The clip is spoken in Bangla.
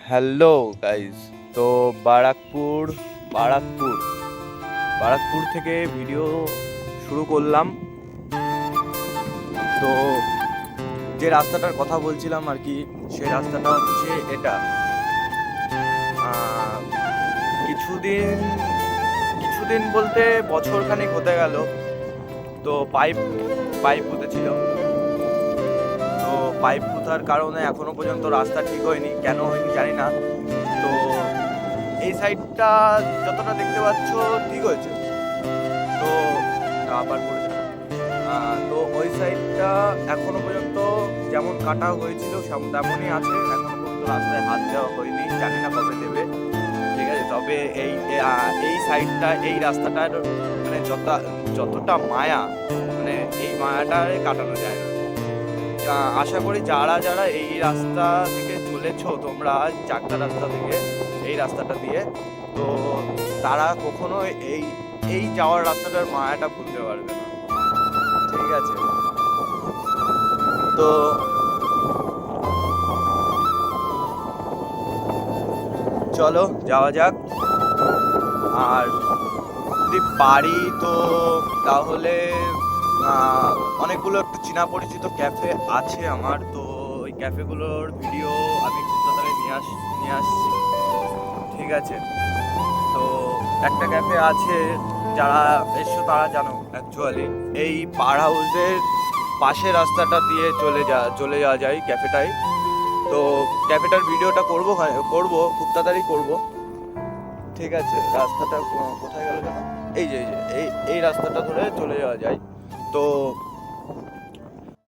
Hello guys. তো বারাকপুর বারাকপুর বারাকপুর থেকে ভিডিও শুরু করলাম। তো যে রাস্তাটার কথা বলছিলাম আর কি, সেই রাস্তাটা হচ্ছে এটা। আহ, কিছুদিন কিছুদিন বলতে বছরখানেক হতে গেল। তো পাইপ পাইপ পুঁতেছিল। তো পাইপ পুঁতার কারণে এখনো পর্যন্ত রাস্তা ঠিক হয়নি। কেন হয়নি জানি না। তো এই সাইডটা যতটা দেখতে পাচ্ছ ঠিক হয়েছে। তো আবার করেছে না। তো ওই সাইডটা এখনো পর্যন্ত যেমন কাটা হয়েছিল তেমনই আছে। এখনো পর্যন্ত রাস্তায় হাত দেওয়া হয়নি, জানি না কবে দেবে। ঠিক আছে, তবে এই সাইডটা, এই রাস্তাটার মানে যতটা মায়া, মানে এই মায়াটারে কাটানো যায় না। আশা করি যারা যারা এই রাস্তা থেকে চলেছো তোমরা, চাকদা রাস্তা থেকে এই রাস্তাটা দিয়ে, তো তারা কখনো এই এই যাওয়ার রাস্তাটার মায়াটা ভুলতে পারবে না। ঠিক আছে, তো চলো যাওয়া যাক। আর যদি পারি তো তাহলে অনেকগুলো একটু চেনা পরিচিত ক্যাফে আছে আমার। তো ওই ক্যাফেগুলোর ভিডিও আমি খুব তাড়াতাড়ি নিয়ে আসছি। ঠিক আছে, তো একটা ক্যাফে আছে, যারা এসছো তারা জানো। অ্যাকচুয়ালি এই পার হাউসের পাশে রাস্তাটা দিয়ে চলে যাওয়া যায় ক্যাফেটায়। তো ক্যাফেটার ভিডিওটা করব খুব তাড়াতাড়ি করব। ঠিক আছে, রাস্তাটা কোথায় গেল যেন? এই যে এই রাস্তাটা ধরে চলে যাওয়া যায়। তো